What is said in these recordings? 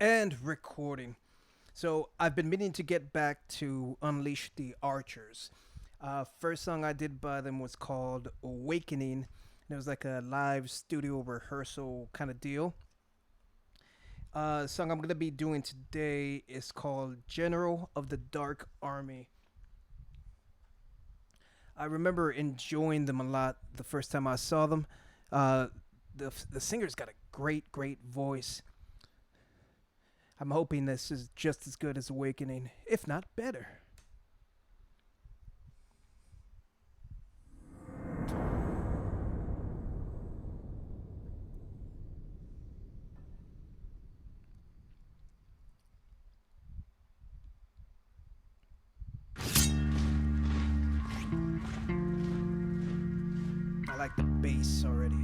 And recording. So I've been meaning to get back to Unleash the Archers. First song I did by them was called Awakening. And it was like a live studio rehearsal kind of deal. The song I'm gonna be doing today is called General of the Dark Army. I remember enjoying them a lot the first time I saw them. Uh, the singer's got a great voice. I'm hoping this is just as good as Awakening, if not better. I like the bass already.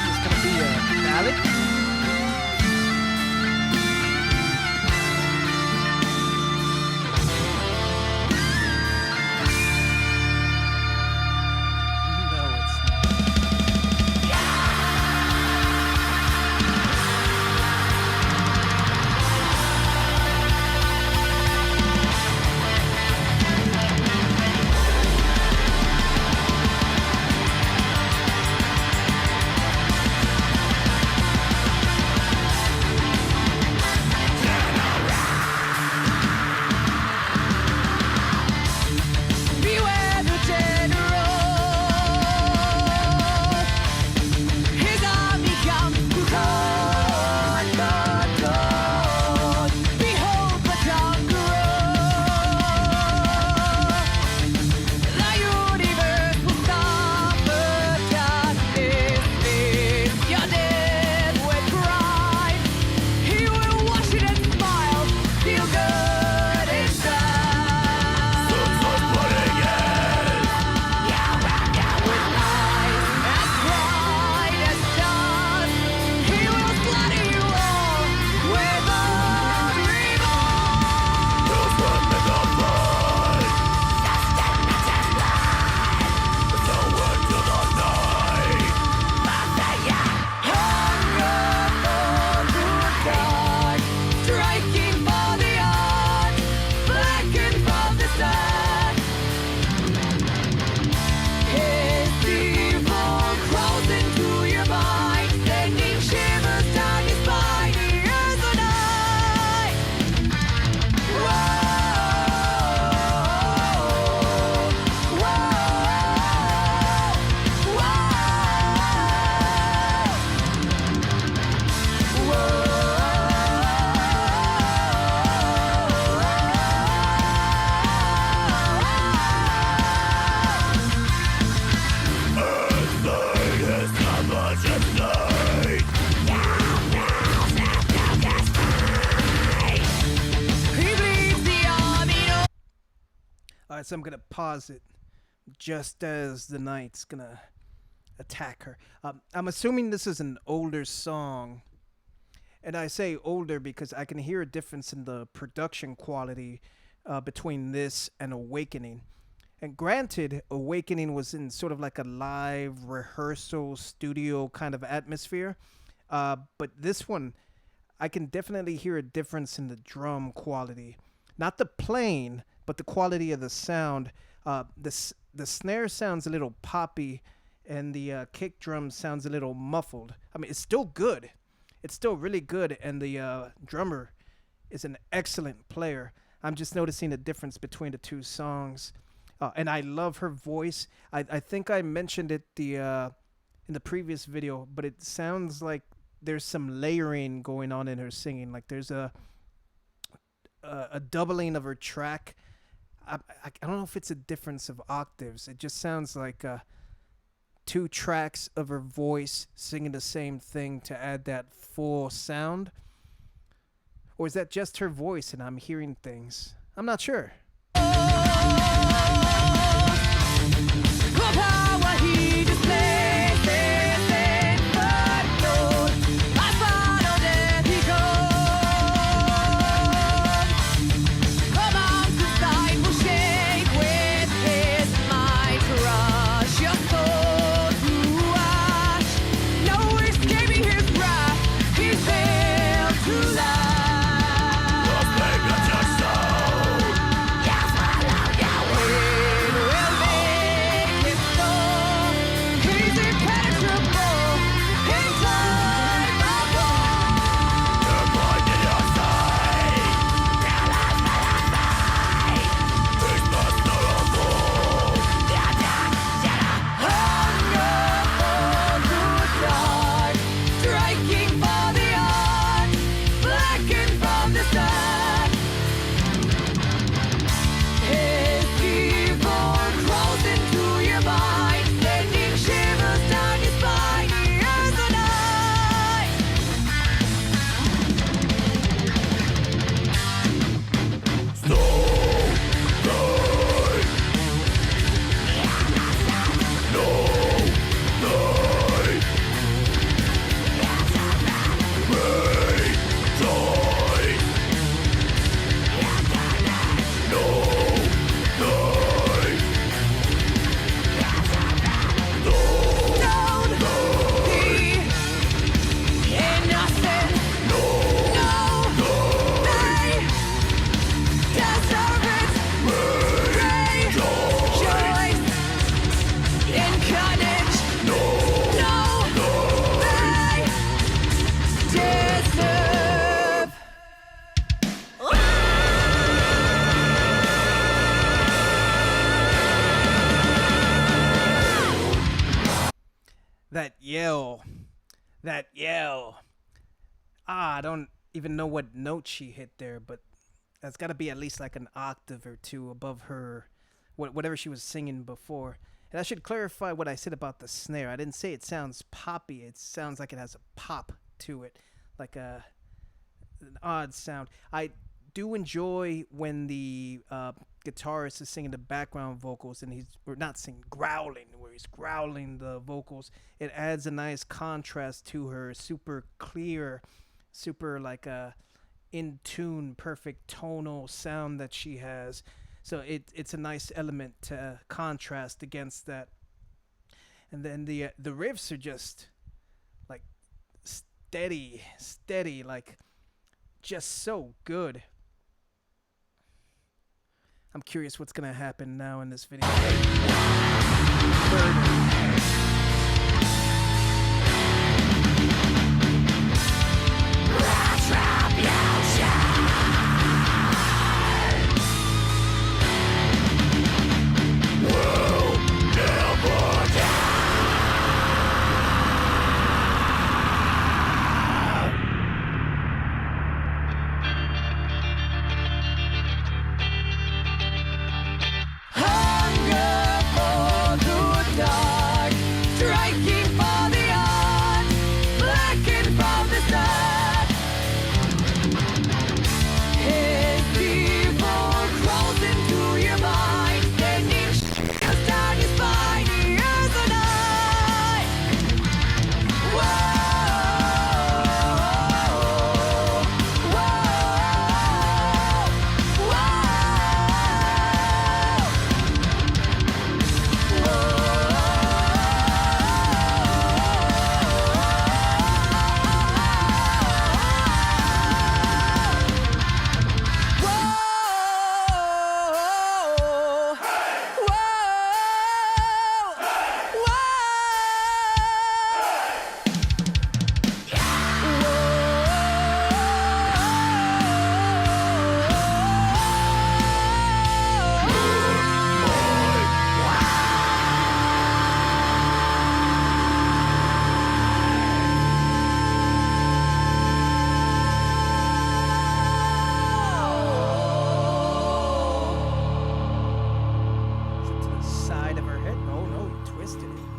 It's gonna be a ballad. No, it's not. Beware the general. His army come to conquer. Behold the conqueror. The universe will stop the justice. Your death with pride. He will wash it and smile. Feel good inside. With eyes as bright as stars, he will splatter you all with striking for the art, blackened from the sun. His evil crawls into your mind, sending shivers down your spine. Here's the night. He bleeds the army. All right, so I'm gonna pause it just as the knight's gonna attack her. I'm assuming this is an older song, and I say older because I can hear a difference in the production quality between this and Awakening. And granted, Awakening was in sort of like a live rehearsal studio kind of atmosphere, but this one, I can definitely hear a difference in the drum quality. Not the playing, but the quality of the sound. The snare sounds a little poppy, and the kick drum sounds a little muffled. I mean, it's still good. It's still really good, and the drummer is an excellent player. I'm just noticing a difference between the two songs, and I love her voice. I think I mentioned it in the previous video, but it sounds like there's some layering going on in her singing. Like there's a doubling of her track. I don't know if it's a difference of octaves. It just sounds like two tracks of her voice singing the same thing to add that full sound. Or is that just her voice and I'm hearing things? I'm not sure. power he displays is infinite. I followed as he goes. A mountain side will shake with his might. Crush your soul to ash. No escaping his wrath. He's built to last. That yell. I don't even know what note she hit there, but that's got to be at least like an octave or two above her, whatever she was singing before. And I should clarify what I said about the snare. I didn't say it sounds poppy. It sounds like it has a pop to it, like an odd sound. I do enjoy when the guitarist is singing the background vocals and growling, where he's growling the vocals. It adds a nice contrast to her super clear, super like in tune, perfect tonal sound that she has. So it's a nice element to contrast against that. And then the riffs are just like steady, like just so good. I'm curious what's gonna happen now in this video. Hunger for the dark. invested in.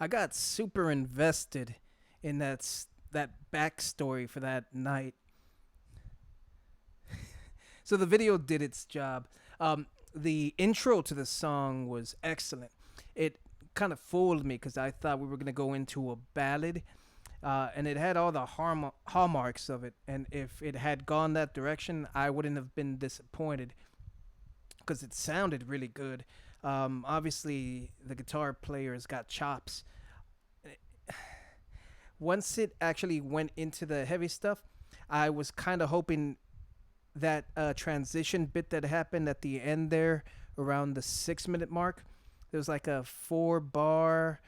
I got super invested in that backstory for that night. So the video did its job. The intro to the song was excellent. It kind of fooled me because I thought we were gonna go into a ballad, and it had all the hallmarks of it. And if it had gone that direction, I wouldn't have been disappointed because it sounded really good. Obviously, the guitar player's got chops. Once it actually went into the heavy stuff, I was kind of hoping that transition bit that happened at the end there around the 6 minute mark. There was like a 4 bar,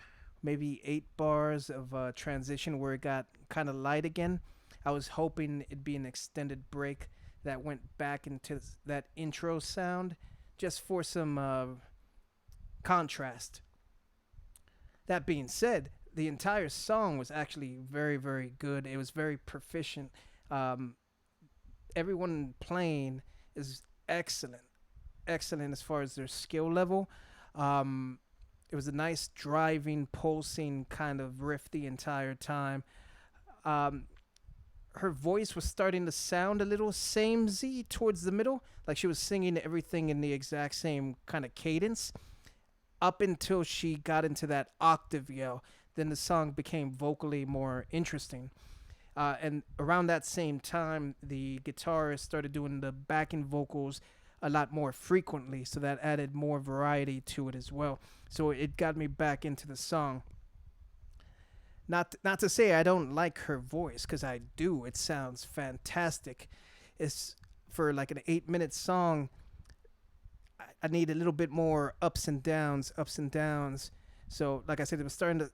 maybe 8 bars of transition where it got kind of light again. I was hoping it'd be an extended break that went back into that intro sound just for some contrast. That being said, the entire song was actually very, very good. It was very proficient. Everyone playing is excellent, excellent as far as their skill level. It was a nice driving, pulsing kind of riff the entire time. Her voice was starting to sound a little samey towards the middle, like she was singing everything in the exact same kind of cadence, up until she got into that octave yell. Then the song became vocally more interesting. And around that same time, the guitarist started doing the backing vocals a lot more frequently, so that added more variety to it as well. So it got me back into the song. Not to say I don't like her voice, because I do. It sounds fantastic. It's for like an 8 minute song. I need a little bit more ups and downs. So like I said, it was starting to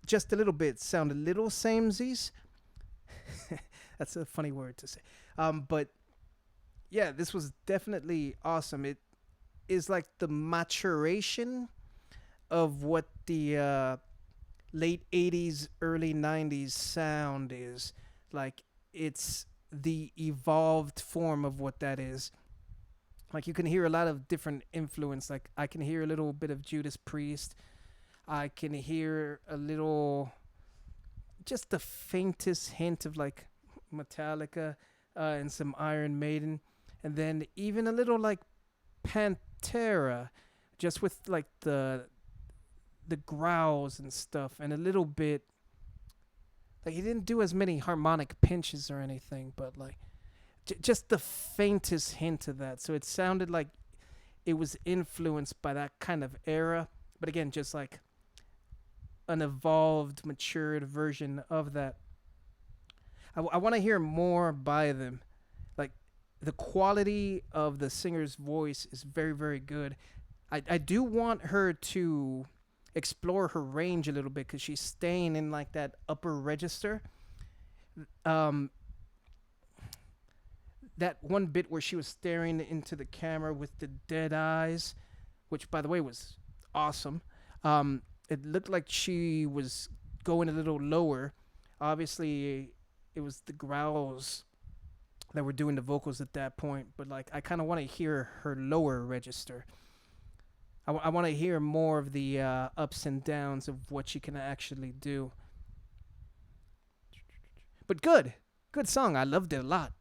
just a little bit sound a little samesies. That's a funny word to say. But yeah, this was definitely awesome. It is like the maturation of what the late 80s, early 90s sound is. Like, it's the evolved form of what that is. Like, you can hear a lot of different influence. Like, I can hear a little bit of Judas Priest. I can hear a little, just the faintest hint of like Metallica and some Iron Maiden. And then even a little like Pantera, just with like the growls and stuff, and a little bit, like, he didn't do as many harmonic pinches or anything, but like just the faintest hint of that. So it sounded like it was influenced by that kind of era, but again, just like an evolved, matured version of that. I want to hear more by them. Like, the quality of the singer's voice is very, very good. I do want her to explore her range a little bit, because she's staying in like that upper register. That one bit where she was staring into the camera with the dead eyes, which by the way was awesome. It looked like she was going a little lower. Obviously, it was the growls that were doing the vocals at that point, but like, I kind of want to hear her lower register. I want to hear more of the ups and downs of what she can actually do. But good song. I loved it a lot.